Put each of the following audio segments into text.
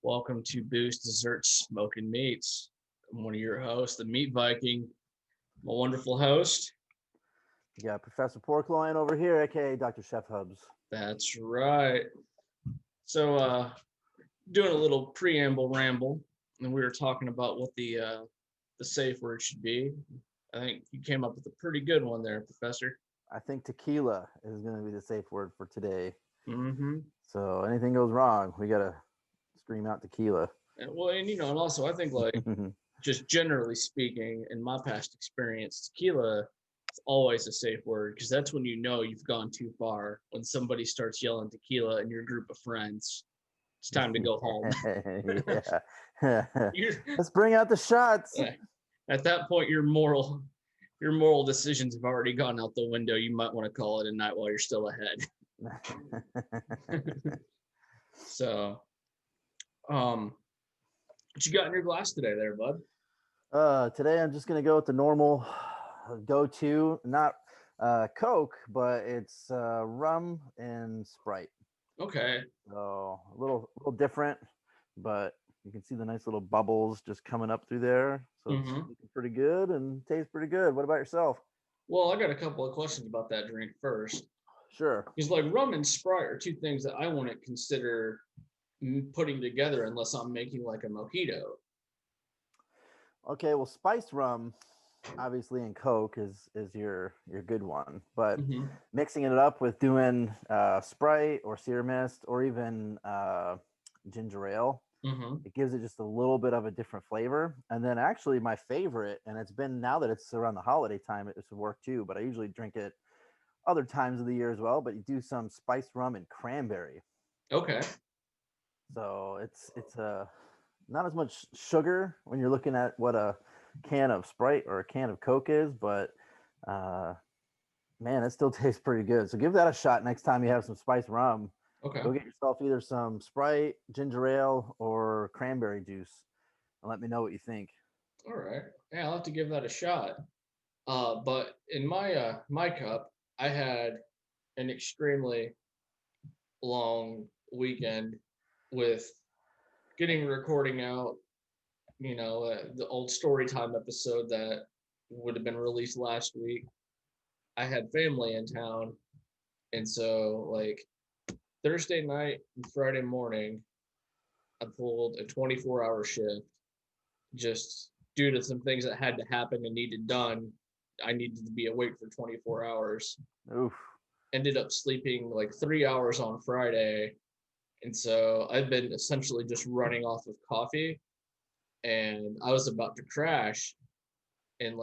Welcome to Booze, Desserts, Smoke&Meats. I'm one of your hosts, the Meat Viking. I'm a wonderful host. You got Professor Pork-Loin over here, aka Dr. Chef Hubs. That's right. So, doing a little preamble ramble, and we were talking about what the safe word should be. I think you came up with a pretty good one there, Professor. I think tequila is going to be the safe word for today. Mm-hmm. So anything goes wrong, we got to scream out tequila. And also I think just generally speaking, in my past experience, tequila is always a safe word because that's when you know you've gone too far. When somebody starts yelling tequila in your group of friends, it's time to go home. Let's bring out the shots. At that point, your moral decisions have already gone out the window. You might want to call it a night while you're still ahead. So, what you got in your glass today there, bud? Today I'm just gonna go with the normal go-to, not Coke, but it's rum and Sprite. Okay. So a little different, but you can see the nice little bubbles just coming up through there. So it's looking pretty good and tastes pretty good. What about yourself? Well, I got a couple of questions about that drink first. Sure. Because rum and Sprite are two things that I wouldn't consider putting together unless I'm making like a mojito. Okay, well, spiced rum, obviously, and Coke is your good one, but mixing it up with doing Sprite or Sear Mist or even ginger ale, it gives it just a little bit of a different flavor. And then actually my favorite, and it's been now that it's around the holiday time, it's work too, but I usually drink it other times of the year as well, but you do some spiced rum and cranberry. Okay. So it's not as much sugar when you're looking at what a can of Sprite or a can of Coke is, but man, it still tastes pretty good. So give that a shot next time you have some spiced rum. Okay. Go get yourself either some Sprite, ginger ale, or cranberry juice, and let me know what you think. All right. Yeah, I'll have to give that a shot. But in my my cup, I had an extremely long weekend with getting recording out, the old story time episode that would have been released last week. I had family in town, and so Thursday night and Friday morning, I pulled a 24-hour shift just due to some things that had to happen and needed done. I needed to be awake for 24 hours. Oof. Ended up sleeping 3 hours on Friday. And so I've been essentially just running off of coffee, and I was about to crash and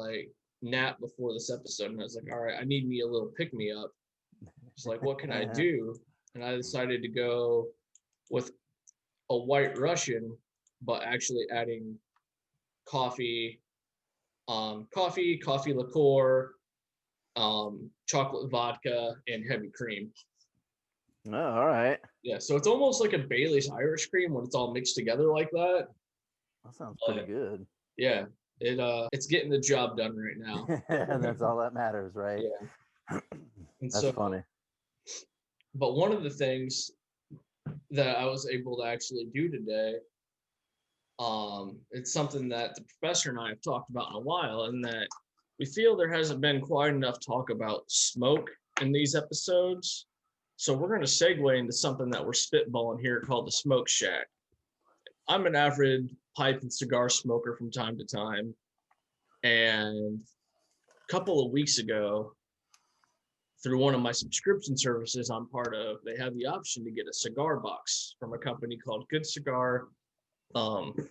nap before this episode. And I was like, all right, I need me a little pick me up. It's what can I do? And I decided to go with a White Russian, but actually adding coffee liqueur, chocolate vodka, and heavy cream. Oh, all right. Yeah, so it's almost like a Bailey's Irish cream when it's all mixed together like that. That sounds pretty good. Yeah, it's getting the job done right now. That's all that matters, right? Yeah. That's funny. But one of the things that I was able to actually do today, it's something that the professor and I have talked about in a while, and that we feel there hasn't been quite enough talk about smoke in these episodes. So we're going to segue into something that we're spitballing here called the Smoke Shack. I'm an avid pipe and cigar smoker from time to time. And a couple of weeks ago, through one of my subscription services I'm part of, they had the option to get a cigar box from a company called Good Cigar Company.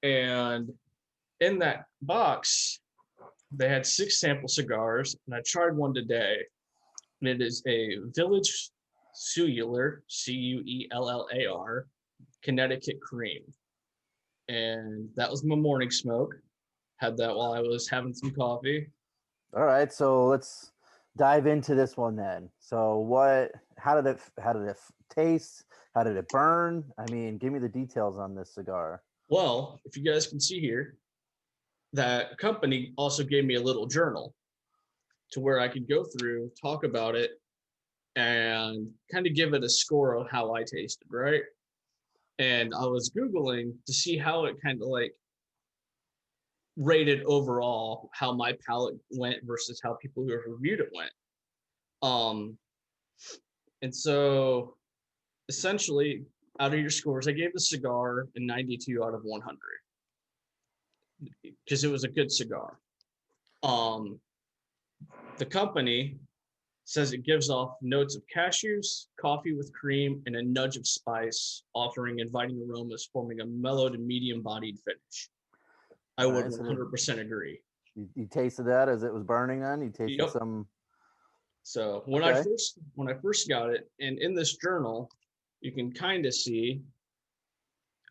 And in that box, they had 6 sample cigars, and I tried one today. And it is a Village Cellular, Cuellar, Connecticut Cream. And that was my morning smoke. Had that while I was having some coffee. All right, so let's dive into this one then. So how did it taste? How did it burn? I mean, give me the details on this cigar. Well, if you guys can see here, that company also gave me a little journal to where I could go through, talk about it, and kind of give it a score of how I tasted, right? And I was Googling to see how it kind of like rated overall, how my palate went versus how people who have reviewed it went. Um, and so essentially, out of your scores, I gave the cigar a 92 out of 100 because it was a good cigar. The company says it gives off notes of cashews, coffee with cream, and a nudge of spice, offering inviting aromas, forming a mellow to medium-bodied finish. I would 100% agree. You tasted that as it was burning then? You tasted some... So when I first got it, and in this journal, you can kind of see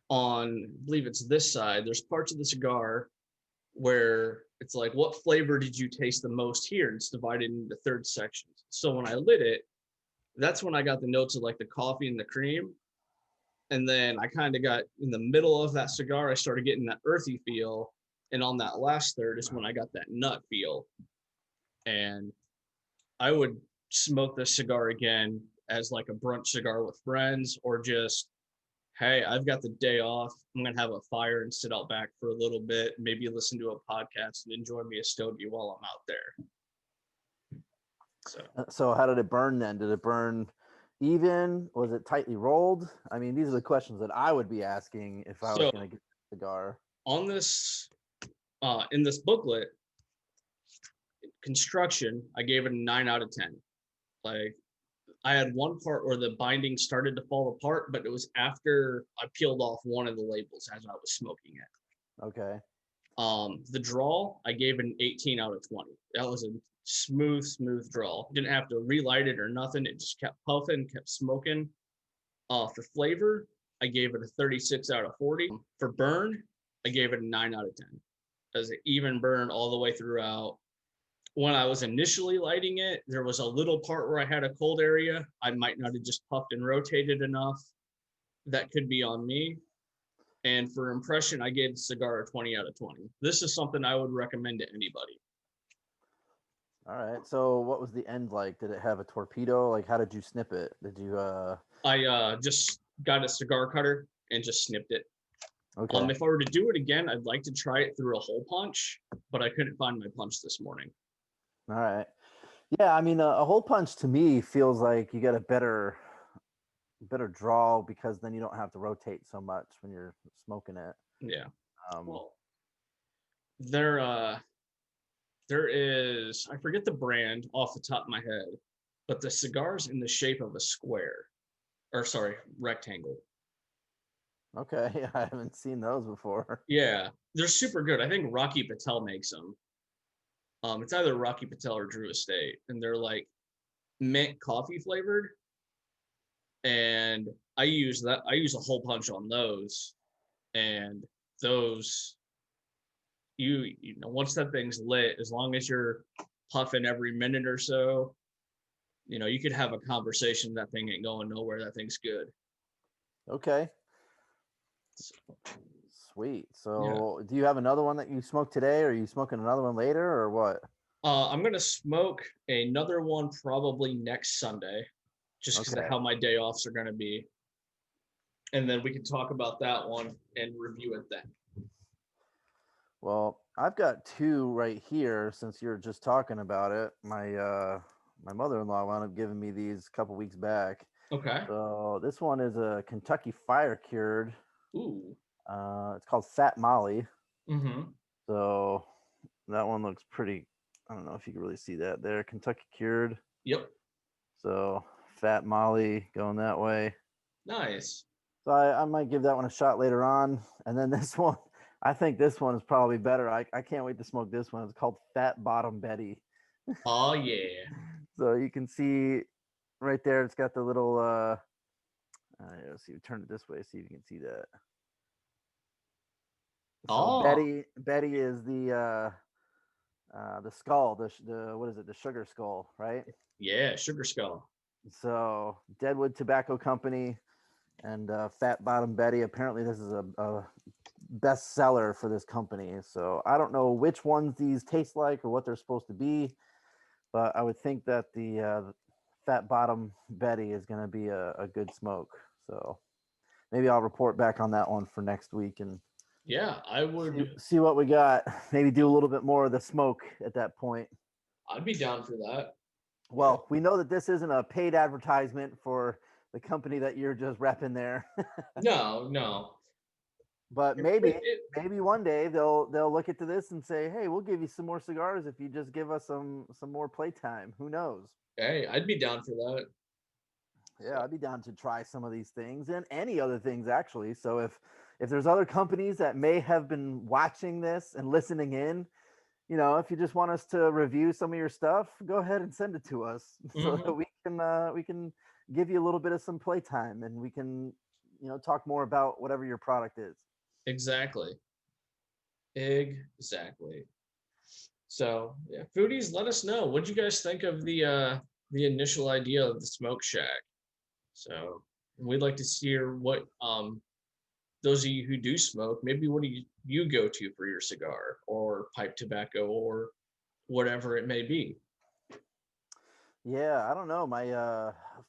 on, I believe it's this side, there's parts of the cigar where it's like, what flavor did you taste the most here? It's divided into third sections. So when I lit it, that's when I got the notes of like the coffee and the cream. And then I kind of got in the middle of that cigar, I started getting that earthy feel. And on that last third is when I got that nut feel. And I would smoke this cigar again as like a brunch cigar with friends, or just, hey, I've got the day off. I'm going to have a fire and sit out back for a little bit, maybe listen to a podcast and enjoy me a stogie while I'm out there. So how did it burn then? Did it burn even? Was it tightly rolled? I mean, these are the questions that I would be asking if I was going to get a cigar. On this, in this booklet, construction, I gave it a 9 out of 10. Like, I had one part where the binding started to fall apart, but it was after I peeled off one of the labels as I was smoking it. Okay. The draw, I gave it an 18 out of 20. That was a smooth draw. Didn't have to relight it or nothing. It just kept puffing, kept smoking. For flavor, I gave it a 36 out of 40. For burn, I gave it a 9 out of 10. As an even burn all the way throughout. When I was initially lighting it, there was a little part where I had a cold area. I might not have just puffed and rotated enough. That could be on me. And for impression, I gave the cigar a 20 out of 20. This is something I would recommend to anybody. All right. So what was the end like? Did it have a torpedo? Like, how did you snip it? Did you... I just got a cigar cutter and just snipped it. Okay. If I were to do it again, I'd like to try it through a hole punch, but I couldn't find my punch this morning. All right. Yeah, I mean, a hole punch to me feels like you get a better draw, because then you don't have to rotate so much when you're smoking it. Yeah. Well, there is, I forget the brand off the top of my head, but the cigar's in the shape of a square, or sorry, rectangle. Okay, I haven't seen those before. Yeah, they're super good. I think Rocky Patel makes them. It's either Rocky Patel or Drew Estate, and they're like mint coffee flavored. And I use a hole punch on those, and those, you know, once that thing's lit, as long as you're puffing every minute or so, you know, you could have a conversation. That thing ain't going nowhere. That thing's good. Okay. Sweet. So do you have another one that you smoked today, or are you smoking another one later, or what? I'm going to smoke another one probably next Sunday, just because of how my day offs are going to be. And then we can talk about that one and review it then. Well, I've got two right here since you're just talking about it. My mother-in-law wound up giving me these a couple weeks back. Okay. So this one is a Kentucky Fire Cured. Ooh. It's called Fat Molly. Mm-hmm. So that one looks pretty, I don't know if you can really see that there. Kentucky Cured. Yep. So Fat Molly going that way. Nice. So I might give that one a shot later on. And then this one, I think this one is probably better. I can't wait to smoke this one. It's called Fat Bottom Betty. Oh, yeah. So you can see right there, it's got the little, let's see, turn it this way, see if you can see that. So Betty is the skull, the what is it, the sugar skull, right? Yeah, sugar skull. So Deadwood Tobacco Company and Fat Bottom Betty. Apparently, this is a bestseller for this company. So I don't know which ones these taste like or what they're supposed to be, but I would think that the Fat Bottom Betty is going to be a good smoke. So maybe I'll report back on that one for next week and yeah, I would. see what we got. Maybe do a little bit more of the smoke at that point. I'd be down for that. Well, we know that this isn't a paid advertisement for the company that you're just repping there. No. But maybe one day they'll look into this and say, "Hey, we'll give you some more cigars if you just give us some more playtime." Who knows? Hey, I'd be down for that. Yeah, I'd be down to try some of these things and any other things actually. So if there's other companies that may have been watching this and listening in, if you just want us to review some of your stuff, go ahead and send it to us so that we can give you a little bit of some playtime and we can, talk more about whatever your product is. Exactly. So yeah, foodies, let us know. What do you guys think of the initial idea of the smoke shack? So we'd like to hear what those of you who do smoke, maybe what do you go to for your cigar or pipe tobacco or whatever it may be. Yeah, I don't know. My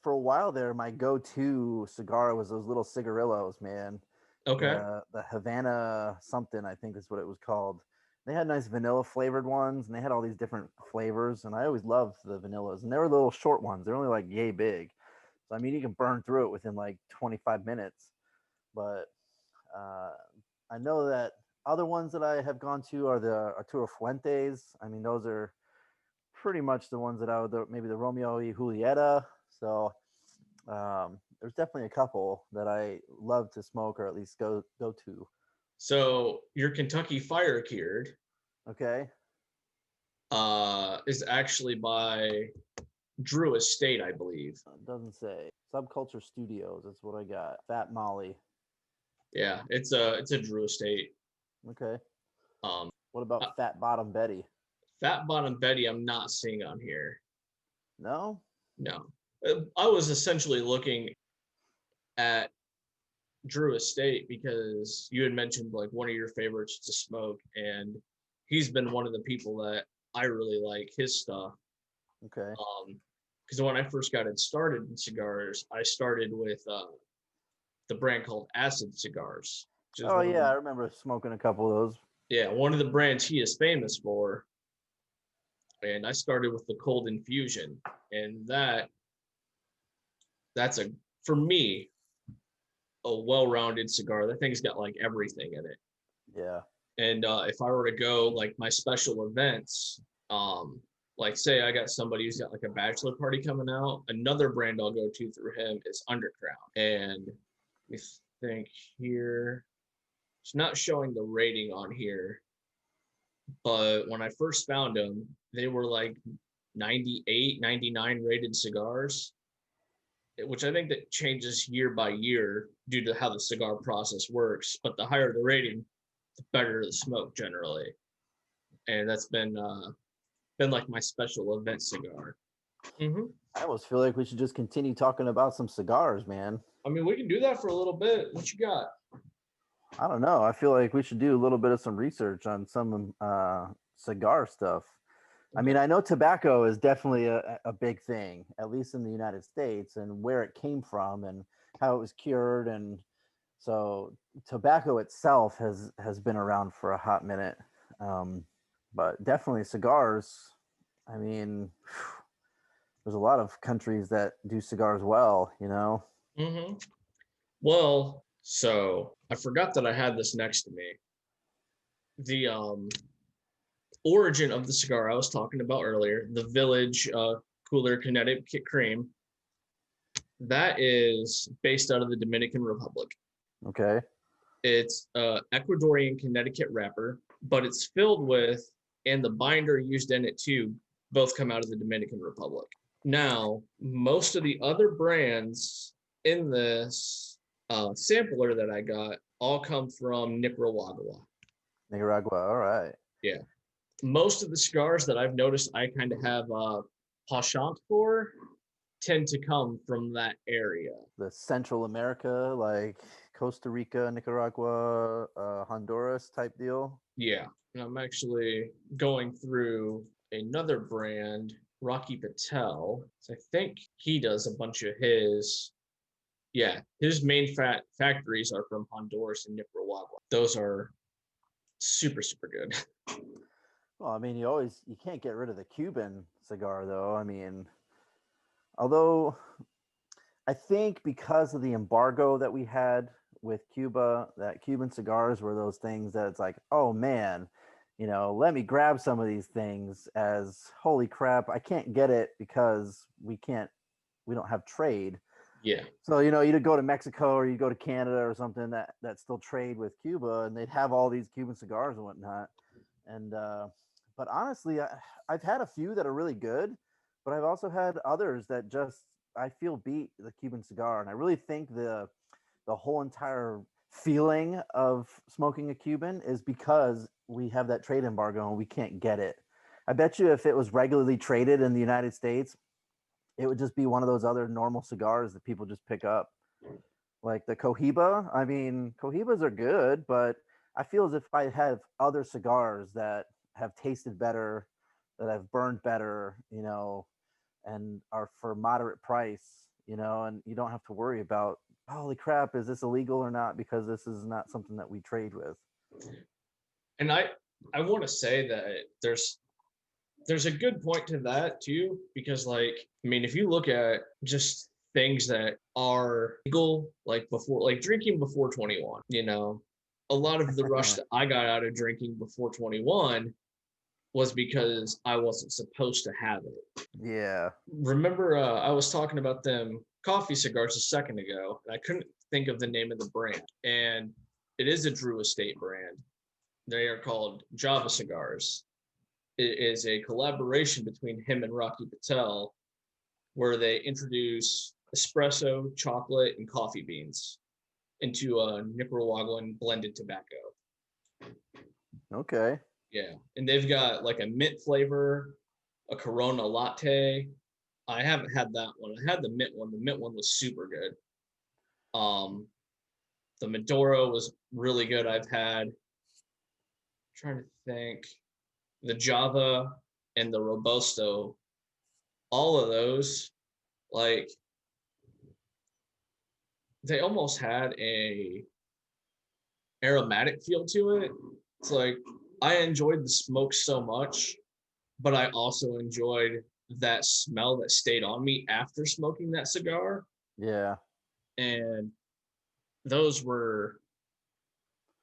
for a while there, my go-to cigar was those little cigarillos, man. Okay. The Havana something, I think is what it was called. They had nice vanilla flavored ones, and they had all these different flavors. And I always loved the vanillas, and they were little short ones. They're only like yay big, so I mean you can burn through it within like 25 minutes. But I know that other ones that I have gone to are the Arturo Fuentes. I mean, those are pretty much the ones that I would, maybe the Romeo y Julieta. So there's definitely a couple that I love to smoke or at least go to. So your Kentucky Fire Cured, okay, is actually by Drew Estate, I believe. It doesn't say. Subculture Studios. That's what I got. Fat Molly. Yeah, it's a Drew Estate. Okay. What about Fat Bottom Betty? Fat Bottom Betty, I'm not seeing on here. No. I was essentially looking at Drew Estate because you had mentioned like one of your favorites to smoke, and he's been one of the people that I really like his stuff. Okay. Because when I first got it started in cigars, I started with the brand called Acid Cigars. Oh yeah, I remember smoking a couple of those. Yeah, one of the brands he is famous for. And I started with the cold infusion, and that's for me a well-rounded cigar. That thing's got like everything in it. Yeah. And if I were to go like my special events, like say I got somebody who's got like a bachelor party coming out, another brand I'll go to through him is Underground. And we think here, it's not showing the rating on here, but when I first found them, they were like 98, 99 rated cigars, which I think that changes year by year due to how the cigar process works. But the higher the rating, the better the smoke generally. And that's been like my special event cigar. Mm-hmm. I almost feel like we should just continue talking about some cigars, man. I mean, we can do that for a little bit. What you got? I don't know. I feel like we should do a little bit of some research on some cigar stuff. Okay. I mean, I know tobacco is definitely a big thing, at least in the United States, and where it came from and how it was cured. And so tobacco itself has been around for a hot minute. But definitely cigars. I mean, there's a lot of countries that do cigars well, you know? Mm-hmm. Well, so I forgot that I had this next to me. The origin of the cigar I was talking about earlier, the Village Cooler Connecticut Cream, that is based out of the Dominican Republic. Okay. It's Ecuadorian Connecticut wrapper, but it's filled with, and the binder used in it too, both come out of the Dominican Republic. Now, most of the other brands in this sampler that I got all come from Nicaragua. All right. Yeah. Most of the cigars that I've noticed I kind of have penchant for tend to come from that area. The Central America, like Costa Rica, Nicaragua, Honduras type deal. Yeah. And I'm actually going through another brand Rocky Patel. So I think he does a bunch of his. Yeah, his main factories are from Honduras and Nicaragua. Those are super, super good. Well, I mean, you can't get rid of the Cuban cigar, though. I mean, although I think because of the embargo that we had with Cuba, that Cuban cigars were those things that it's like, oh man, let me grab some of these things as holy crap, I can't get it because we don't have trade. Yeah. So, you'd go to Mexico or you go to Canada or something that still trade with Cuba, and they'd have all these Cuban cigars and whatnot. And but honestly, I've had a few that are really good, but I've also had others that just I feel beat the Cuban cigar, and I really think the whole entire feeling of smoking a Cuban is because we have that trade embargo and we can't get it. I bet you if it was regularly traded in the United States, it would just be one of those other normal cigars that people just pick up. Like the Cohiba. I mean, Cohibas are good, but I feel as if I have other cigars that have tasted better, that have burned better, and are for moderate price, and you don't have to worry about, holy crap, is this illegal or not? Because this is not something that we trade with. And I want to say that there's a good point to that too, because like, I mean, if you look at just things that are legal, like before, like drinking before 21, a lot of the rush that I got out of drinking before 21 was because I wasn't supposed to have it. Yeah. Remember, I was talking about them coffee cigars a second ago, and I couldn't think of the name of the brand. And it is a Drew Estate brand. They are called Java Cigars. It is a collaboration between him and Rocky Patel, where they introduce espresso, chocolate, and coffee beans into a Nicaraguan blended tobacco. Okay. Yeah, and they've got like a mint flavor, a Corona latte. I haven't had that one. I had the mint one. The mint one was super good. The Maduro was really good. I've had, I'm trying to think, the Java and the Robusto, all of those, like they almost had a aromatic feel to it. It's like I enjoyed the smoke so much, but I also enjoyed that smell that stayed on me after smoking that cigar. Yeah. And those were,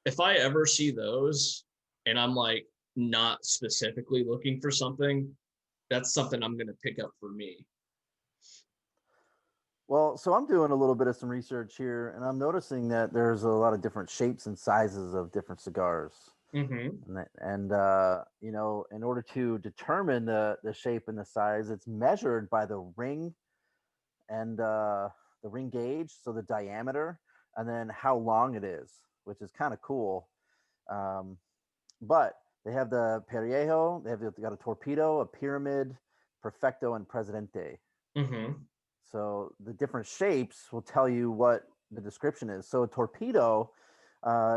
if I ever see those and I'm like not specifically looking for something, that's something I'm going to pick up for me. Well, so I'm doing a little bit of some research here, and I'm noticing that there's a lot of different shapes and sizes of different cigars. Mm-hmm. In order to determine the shape and the size, it's measured by the ring and the ring gauge, so the diameter, and then how long it is, which is kind of cool. But they have the Periejo, they got a torpedo, a pyramid, perfecto, and presidente. Mm-hmm. So the different shapes will tell you what the description is. So a torpedo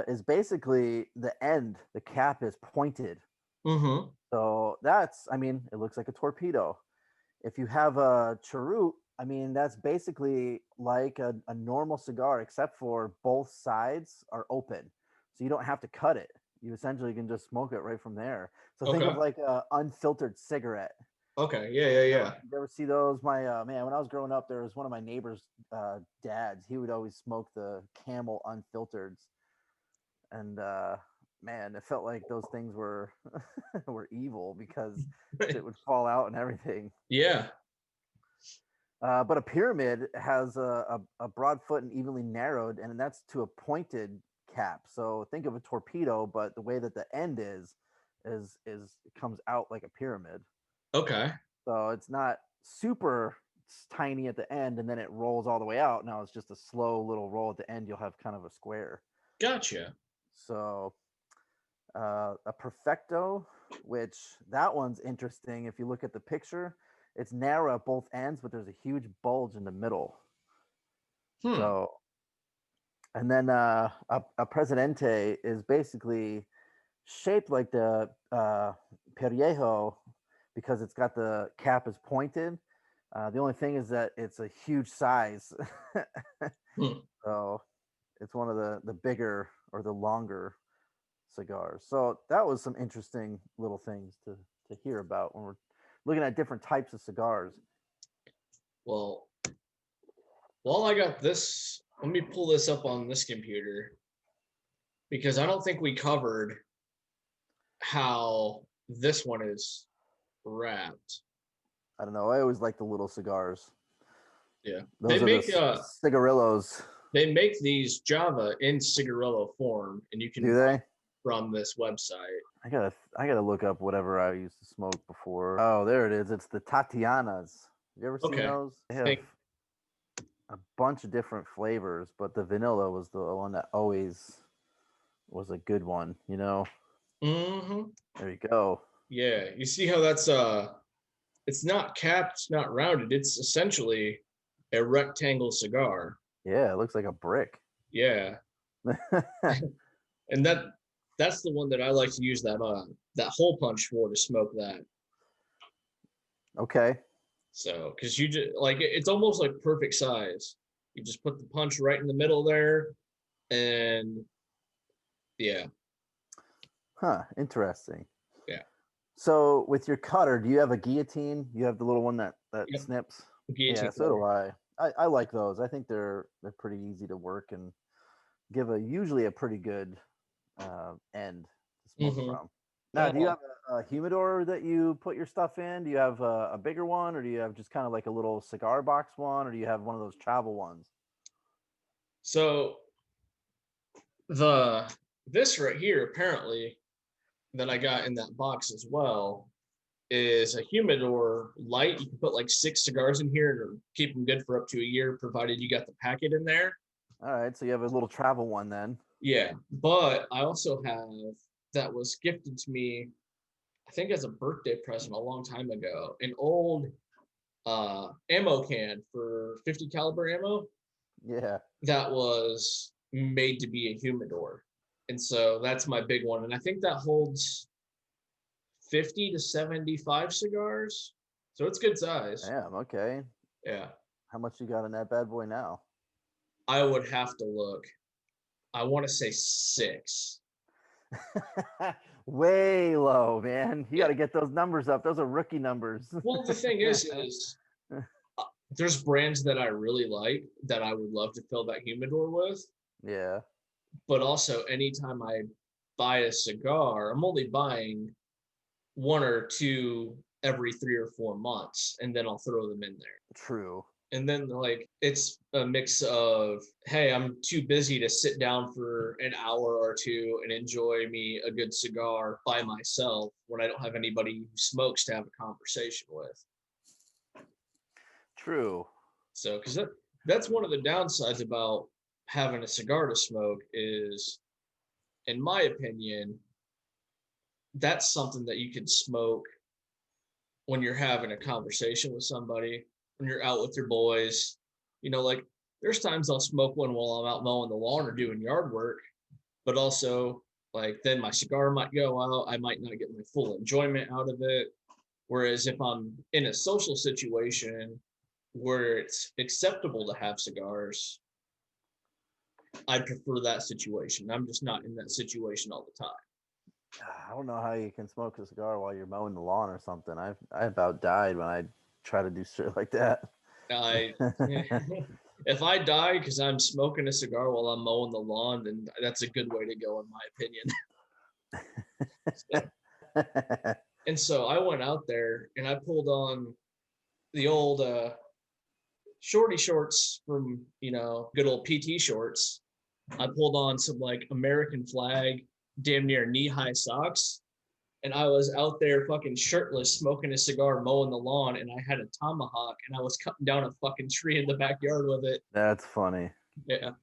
is basically the end, the cap is pointed. Mm-hmm. So it looks like a torpedo. If you have a cheroot, that's basically like a normal cigar, except for both sides are open. So you don't have to cut it. You essentially can just smoke it right from there. So think of Okay. like an unfiltered cigarette. Okay. Yeah. You ever see those? My man, when I was growing up, there was one of my neighbor's dads. He would always smoke the Camel unfiltered, and man, it felt like those things were were evil because shit would fall out and everything. Yeah. But a pyramid has a broad foot and evenly narrowed, and that's to a pointed cap. So think of a torpedo, but the way that the end is it comes out like a pyramid. Okay. So it's not super tiny at the end and then it rolls all the way out. Now it's just a slow little roll at the end. You'll have kind of a square. Gotcha. So a perfecto, which that one's interesting. If you look at the picture, it's narrow at both ends, but there's a huge bulge in the middle. So, and then a presidente is basically shaped like the Periejo, because it's got the cap is pointed. The only thing is that it's a huge size. So it's one of the bigger or the longer cigars. So that was some interesting little things to hear about when we're looking at different types of cigars. Well, while I got this, let me pull this up on this computer, because I don't think we covered how this one is wrapped. I don't know. I always like the little cigars. Yeah, Those are the cigarillos. They make these Java in cigarillo form, and you can do they from this website. I gotta look up whatever I used to smoke before. Oh, there it is. It's the Tatianas. You ever seen those? They have a bunch of different flavors, but the vanilla was the one that always was a good one, you know. Mm-hmm. There you go. Yeah, you see how that's it's not capped, it's not rounded. It's essentially a rectangle cigar. Yeah, it looks like a brick. Yeah. And that's the one that I like to use that hole punch for, to smoke that. Okay. So, because you just like it's almost like perfect size. You just put the punch right in the middle there, and yeah. Huh. Interesting. Yeah. So with your cutter, do you have a guillotine? You have the little one that Yep. snips. Guillotine yeah, so do I. I like those. I think they're pretty easy to work and give usually a pretty good end to smoke from. Now, do you have a humidor that you put your stuff in? Do you have a bigger one, or do you have just kind of like a little cigar box one, or do you have one of those travel ones? So this right here, apparently, that I got in that box as well, is a humidor light. You can put like 6 cigars in here to keep them good for up to a year, provided you got the packet in there. All right, so you have a little travel one then. Yeah, but I also have, that was gifted to me, I think as a birthday present a long time ago, an old ammo can for 50 caliber ammo. Yeah. That was made to be a humidor. And so that's my big one. And I think that holds 50 to 75 cigars. So it's good size. Damn, okay. Yeah. How much you got in that bad boy now? I would have to look. I want to say 6. Way low, man. You got to get those numbers up. Those are rookie numbers. Well, the thing is there's brands that I really like that I would love to fill that humidor with. Yeah. But also, anytime I buy a cigar, I'm only buying 1 or 2 every 3 or 4 months, and then I'll throw them in there. True. And then like it's a mix of, hey, I'm too busy to sit down for an hour or 2 and enjoy me a good cigar by myself when I don't have anybody who smokes to have a conversation with. True. So, because that's one of the downsides about having a cigar to smoke is, in my opinion, that's something that you can smoke when you're having a conversation with somebody, when you're out with your boys. Like there's times I'll smoke one while I'm out mowing the lawn or doing yard work, but also like then my cigar might go out. I might not get my full enjoyment out of it. Whereas if I'm in a social situation where it's acceptable to have cigars, I prefer that situation. I'm just not in that situation all the time. I don't know how you can smoke a cigar while you're mowing the lawn or something. I about died when I try to do shit like that. If I die because I'm smoking a cigar while I'm mowing the lawn, then that's a good way to go, in my opinion. And so I went out there and I pulled on the old shorty shorts from, good old PT shorts. I pulled on some like American flag, damn near knee-high socks. And I was out there fucking shirtless, smoking a cigar, mowing the lawn, and I had a tomahawk, and I was cutting down a fucking tree in the backyard with it. That's funny. Yeah.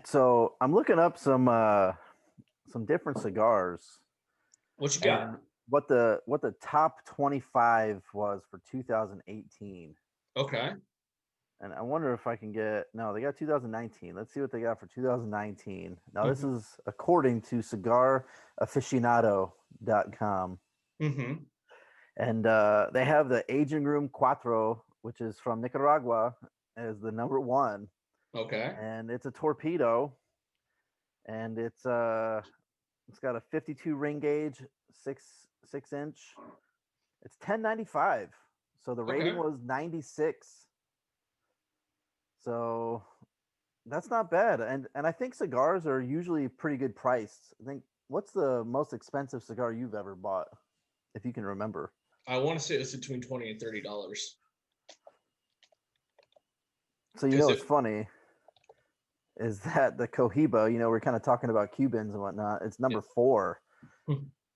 So I'm looking up some different cigars. What you got? What the top 25 was for 2018. Okay. And I wonder if I can get, no, they got 2019. Let's see what they got for 2019. Now, this is according to cigaraficionado.com. Mm-hmm. And they have the Aging Room Cuatro, which is from Nicaragua, as the number one, Okay. and it's a torpedo, and it's got a 52 ring gauge, 6 inch. It's 10.95. So the rating Okay. was 96. So that's not bad. And I think cigars are usually pretty good priced. I think, what's the most expensive cigar you've ever bought, if you can remember? I want to say it's between $20 and $30. So Because what's funny is that the Cohiba, we're kind of talking about Cubans and whatnot. It's number 4.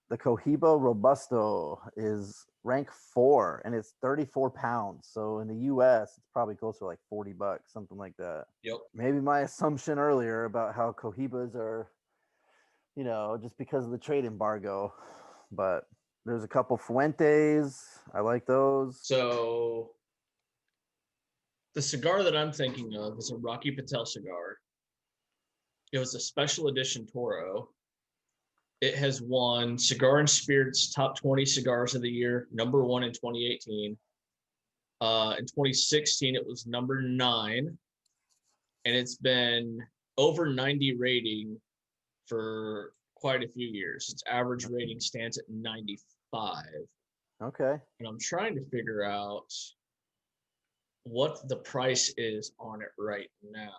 The Cohiba Robusto is rank 4, and it's 34 pounds. So in the US, it's probably closer to like $40, something like that. Yep. Maybe my assumption earlier about how Cohibas are, just because of the trade embargo. But there's a couple Fuentes. I like those. So the cigar that I'm thinking of is a Rocky Patel cigar. It was a special edition Toro. It has won Cigar and Spirits Top 20 Cigars of the Year, number 1 in 2018. In 2016, it was number 9, and it's been over 90 rating for quite a few years. Its average rating stands at 95. Okay. And I'm trying to figure out what the price is on it right now.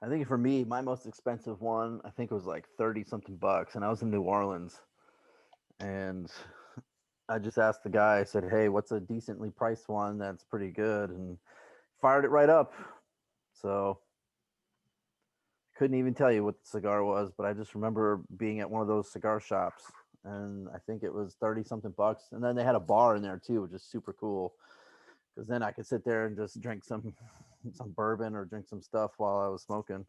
I think for me, my most expensive one, I think it was like 30 something bucks, and I was in New Orleans. And I just asked the guy, I said, hey, what's a decently priced one that's pretty good? And fired it right up. So couldn't even tell you what the cigar was, but I just remember being at one of those cigar shops, and I think it was 30 something bucks. And then they had a bar in there too, which is super cool, because then I could sit there and just drink some bourbon or drink some stuff while I was smoking.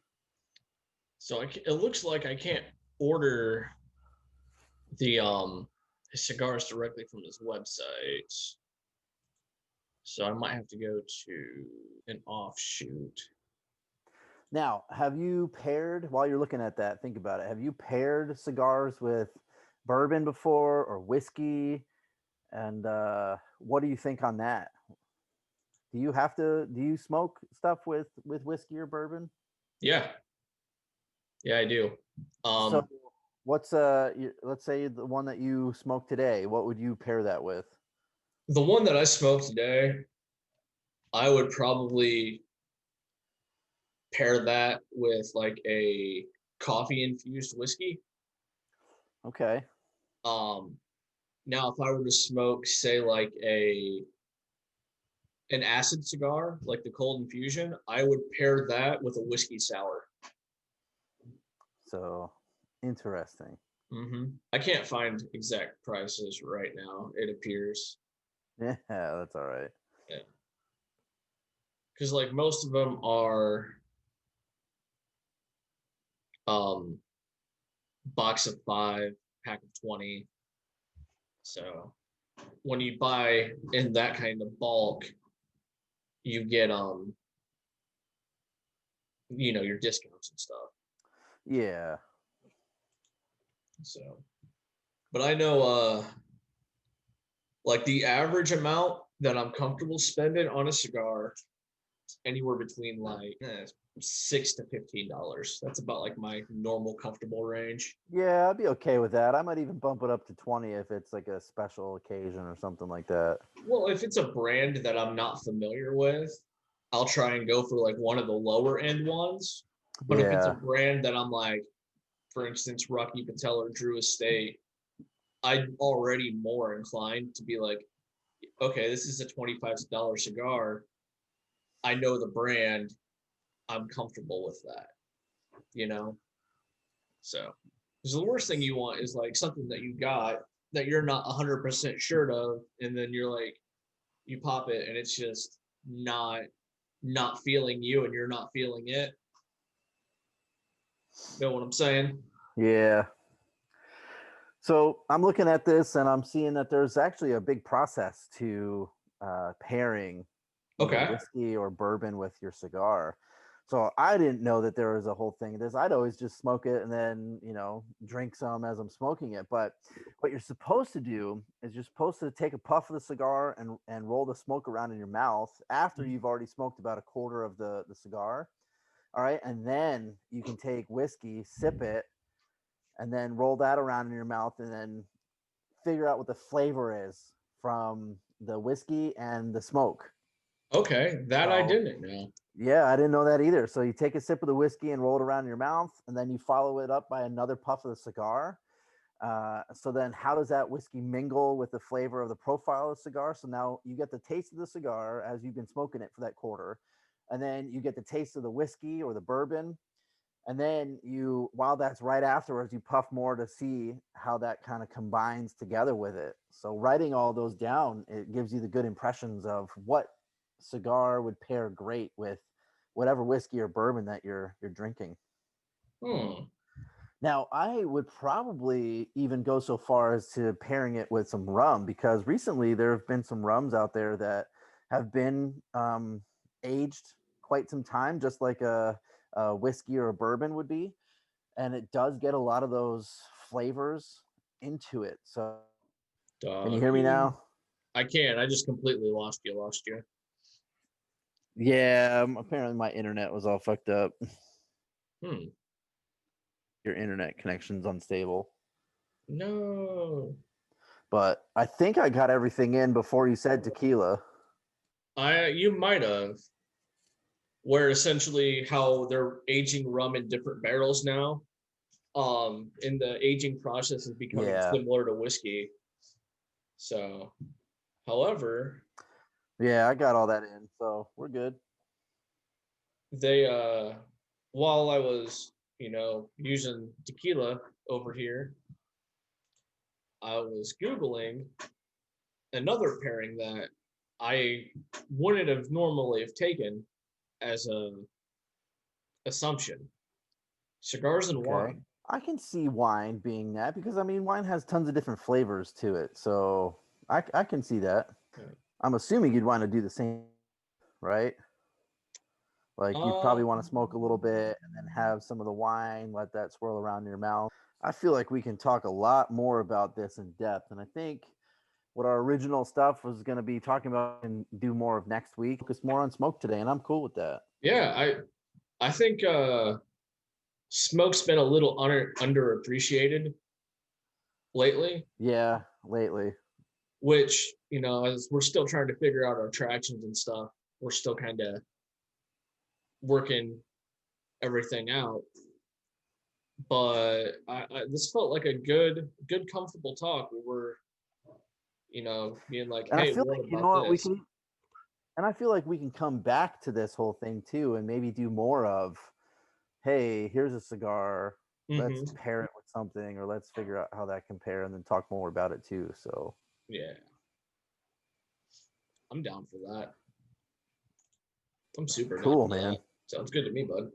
So it looks like I can't order the cigars directly from his website. So I might have to go to an offshoot. Now, have you paired, while you're looking at that, think about it. Have you paired cigars with bourbon before, or whiskey? And what do you think on that? Do you smoke stuff with whiskey or bourbon? Yeah. Yeah, I do. So what's let's say the one that you smoked today, what would you pair that with? The one that I smoked today, I would probably pair that with like a coffee infused whiskey. Okay. Now if I were to smoke, say like an acid cigar, like the cold infusion, I would pair that with a whiskey sour. So interesting. I can't find exact prices right now, it appears. Yeah, that's all right. Yeah. Because like most of them are box of 5, pack of 20. So when you buy in that kind of bulk, you get your discounts and stuff. Yeah. So, but I know like the average amount that I'm comfortable spending on a cigar, anywhere between like $6 to $15. That's about like my normal comfortable range. Yeah, I'd be okay with that. I might even bump it up to 20 if it's like a special occasion or something like that. Well, if it's a brand that I'm not familiar with, I'll try and go for like one of the lower end ones. But if it's a Yeah. brand that I'm like, for instance, Rocky Patel or Drew Estate, I'm already more inclined to be like, okay, this is a $25 cigar. I know the brand. I'm comfortable with that, you know? So, because the worst thing you want is like something that you got that you're not 100% sure of, and then you're like, you pop it and it's just not feeling you and you're not feeling it. Know what I'm saying? Yeah. So I'm looking at this and I'm seeing that there's actually a big process to pairing either Okay. whiskey or bourbon with your cigar. So I didn't know that there was a whole thing of this. I'd always just smoke it and then, drink some as I'm smoking it. But what you're supposed to do is you're supposed to take a puff of the cigar and roll the smoke around in your mouth after you've already smoked about a quarter of the cigar. All right. And then you can take whiskey, sip it, and then roll that around in your mouth and then figure out what the flavor is from the whiskey and the smoke. Okay, that I So didn't know. yeah, I didn't know that either. So you take a sip of the whiskey and roll it around in your mouth, and then you follow it up by another puff of the cigar. So then how does that whiskey mingle with the flavor of the profile of the cigar? So now you get the taste of the cigar as you've been smoking it for that quarter, and then you get the taste of the whiskey or the bourbon. And then while that's right afterwards, you puff more to see how that kind of combines together with it. So writing all those down, it gives you the good impressions of what cigar would pair great with whatever whiskey or bourbon that you're drinking. Now, I would probably even go so far as to pairing it with some rum, because recently there have been some rums out there that have been aged quite some time, just like a whiskey or a bourbon would be. And it does get a lot of those flavors into it. So, can you hear me now? I can. I just completely lost you. Yeah, apparently my internet was all fucked up. Your internet connection's unstable. No. But I think I got everything in before you said tequila. You might have. Where essentially how they're aging rum in different barrels now. And the aging process is becoming similar to whiskey. So, however, yeah, I got all that in, so we're good. They while I was, using tequila over here, I was Googling another pairing that I wouldn't have normally have taken as a assumption. Cigars and wine. I can see wine being that, because I mean wine has tons of different flavors to it. So I can see that. Yeah. I'm assuming you'd want to do the same, right? Like you'd probably want to smoke a little bit and then have some of the wine, let that swirl around in your mouth. I feel like we can talk a lot more about this in depth. And I think what our original stuff was going to be talking about and do more of next week, focus more on smoke today. And I'm cool with that. Yeah, I think smoke's been a little underappreciated lately. Yeah, lately. Which, as we're still trying to figure out our tractions and stuff, we're still kind of working everything out. But this felt like a good, comfortable talk. We were, being like, and hey, I feel what like, about this? And I feel like we can come back to this whole thing too, and maybe do more of, hey, here's a cigar. Let's pair it with something, or let's figure out how that compare, and then talk more about it too. So yeah, I'm down for that. I'm super cool, down for man. that. Sounds good to me, bud.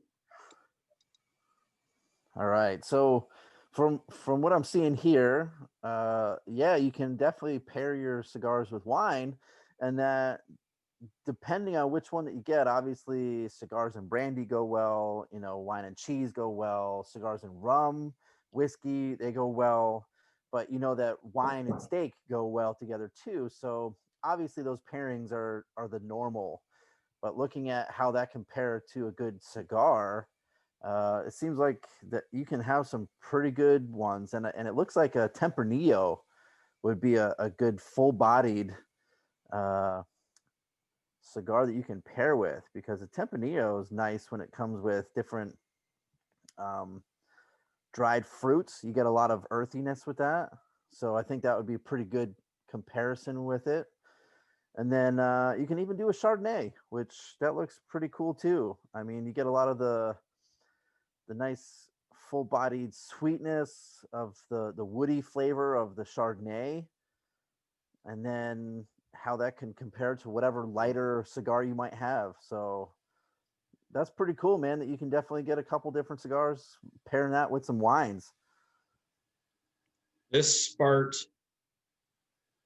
All right, so from what I'm seeing here, yeah, you can definitely pair your cigars with wine, and that depending on which one that you get, obviously cigars and brandy go well, wine and cheese go well, cigars and rum, whiskey, they go well, but that wine and steak go well together too. So obviously those pairings are the normal, but looking at how that compared to a good cigar, it seems like that you can have some pretty good ones, and it looks like a Tempranillo would be a good full-bodied cigar that you can pair with, because a Tempranillo is nice when it comes with different dried fruits. You get a lot of earthiness with that, so I think that would be a pretty good comparison with it. And then you can even do a Chardonnay, which that looks pretty cool too. I mean, you get a lot of the nice full-bodied sweetness of the woody flavor of the Chardonnay, and then how that can compare to whatever lighter cigar you might have. So that's pretty cool, man, that you can definitely get a couple different cigars, pairing that with some wines. This sparked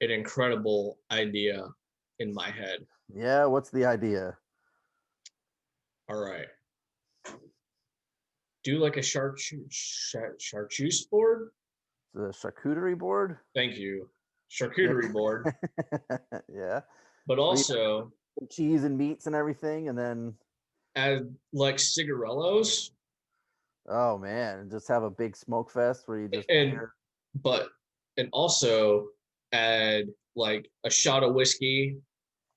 an incredible idea in my head. Yeah, what's the idea? All right. do like a chartreuse board. The charcuterie board. Thank you, Yeah. charcuterie board. Yeah. But also cheese and meats and everything, and then add like cigarillos. Oh man, just have a big smoke fest where you just and pair. but and also add like a shot of whiskey,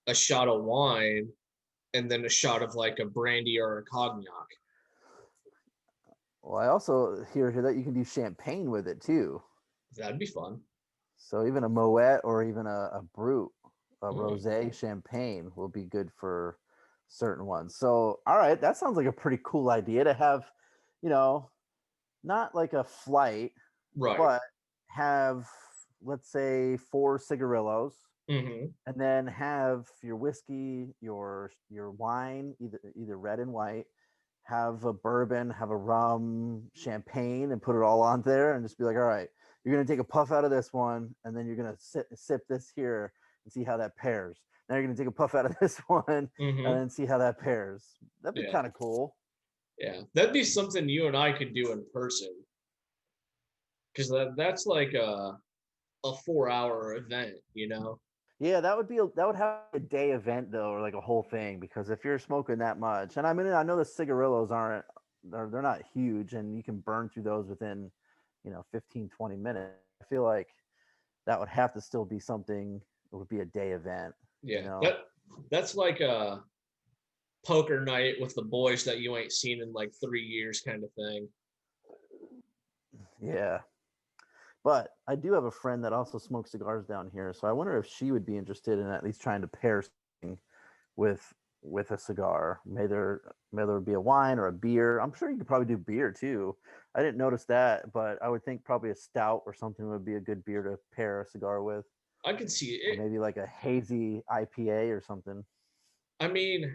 a shot of wine, and then a shot of like a brandy or a cognac. Well, I also hear that you can do champagne with it too. That'd be fun. So even a Moet or even a Brut, a Mm. rosé champagne will be good for certain ones. So all right, that sounds like a pretty cool idea to have, you know, not like a flight, Right. but have, let's say, 4 cigarillos, Mm-hmm. and then have your whiskey, your wine, either red and white, have a bourbon, have a rum, champagne, and put it all on there, and just be like, all right, you're gonna take a puff out of this one, and then you're gonna sip this here and see how that pairs. Now you're gonna take a puff out of this one, Mm-hmm. and then see how that pairs. That'd be Yeah. kind of cool. Yeah, that'd be something you and I could do in person, because that's like a 4-hour event, you know. Yeah, that would have a day event though, or like a whole thing, because if you're smoking that much, and I mean, I know the cigarillos aren't, they're not huge, and you can burn through those within, 15, 20 minutes. I feel like that would have to still be something. It would be a day event. Yeah, that's like a poker night with the boys that you ain't seen in like 3 years kind of thing. Yeah. But I do have a friend that also smokes cigars down here, so I wonder if she would be interested in at least trying to pair something with a cigar. May there be a wine or a beer. I'm sure you could probably do beer too. I didn't notice that, but I would think probably a stout or something would be a good beer to pair a cigar with. I can see Or it. maybe like a hazy IPA or something. I mean,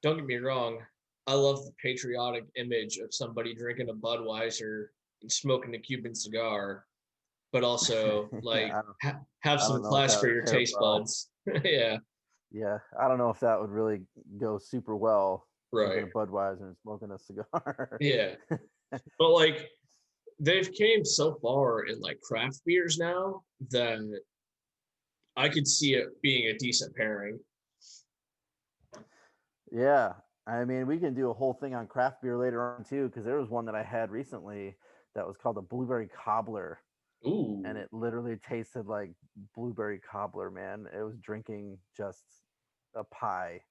don't get me wrong. I love the patriotic image of somebody drinking a Budweiser and smoking a Cuban cigar, but also like have some class for your taste buds. Yeah. Yeah, I don't know if that would really go super well. Right. Drinking a Budweiser and smoking a cigar. Yeah. But like they've came so far in like craft beers now that I could see it being a decent pairing. Yeah, I mean, we can do a whole thing on craft beer later on too, because there was one that I had recently that was called a blueberry cobbler. Ooh. And it literally tasted like blueberry cobbler, man. It was drinking just a pie.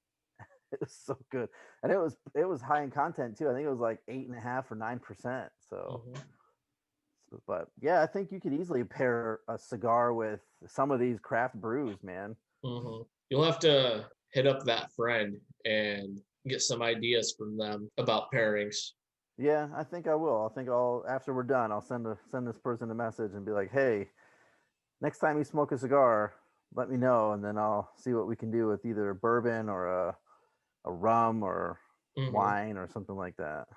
It was so good, and it was high in content too. I think it was like 8.5 or 9%. So, but yeah, I think you could easily pair a cigar with some of these craft brews, man. Mm-hmm. You'll have to hit up that friend and get some ideas from them about pairings. Yeah, I think I will. I think I'll after we're done, I'll send this person a message and be like, "Hey, next time you smoke a cigar, let me know, and then I'll see what we can do with either a bourbon or a rum or wine or something like that."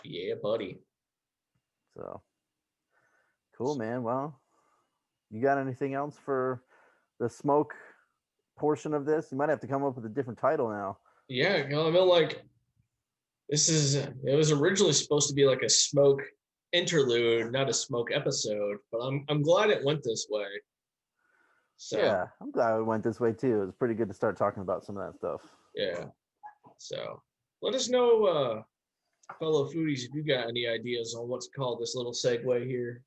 Yeah, buddy. So cool, man. Well, you got anything else for the smoke portion of this? You might have to come up with a different title now. Yeah, I mean, like it was originally supposed to be like a smoke interlude, not a smoke episode, but I'm glad it went this way. So yeah, I'm glad it went this way too. It was pretty good to start talking about some of that stuff. Yeah. So let us know, fellow foodies, if you got any ideas on what to call this little segue here,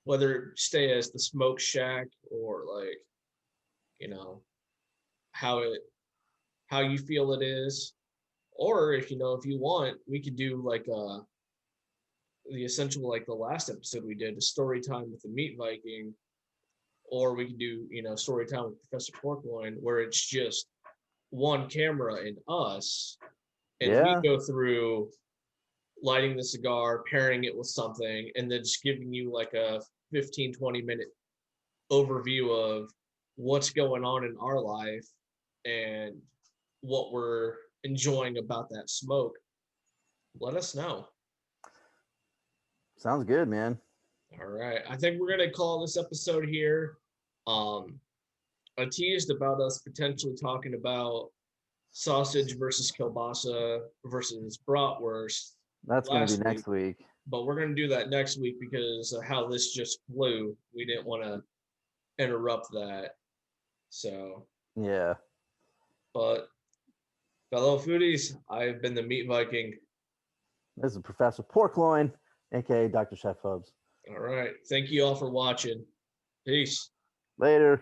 whether it stay as the smoke shack or like, how you feel it is, or if if you want, we could do like the essential, like the last episode we did, a story time with the meat Viking, or we could do story time with Professor Pork-Loin, where it's just one camera and us, and we go through lighting the cigar, pairing it with something, and then just giving you like a 15-20 minute overview of what's going on in our life and what we're enjoying about that smoke. Let us know. Sounds good, man. All right. I think we're going to call this episode here. I teased about us potentially talking about sausage versus kielbasa versus bratwurst That's going to be last next week. but we're going to do that next week because of how this just flew. We didn't want to interrupt that. So, yeah. But fellow foodies, I've been the Meat Viking. This is Professor Pork-Loin, aka Dr. Chef Hubs. All right. Thank you all for watching. Peace. Later.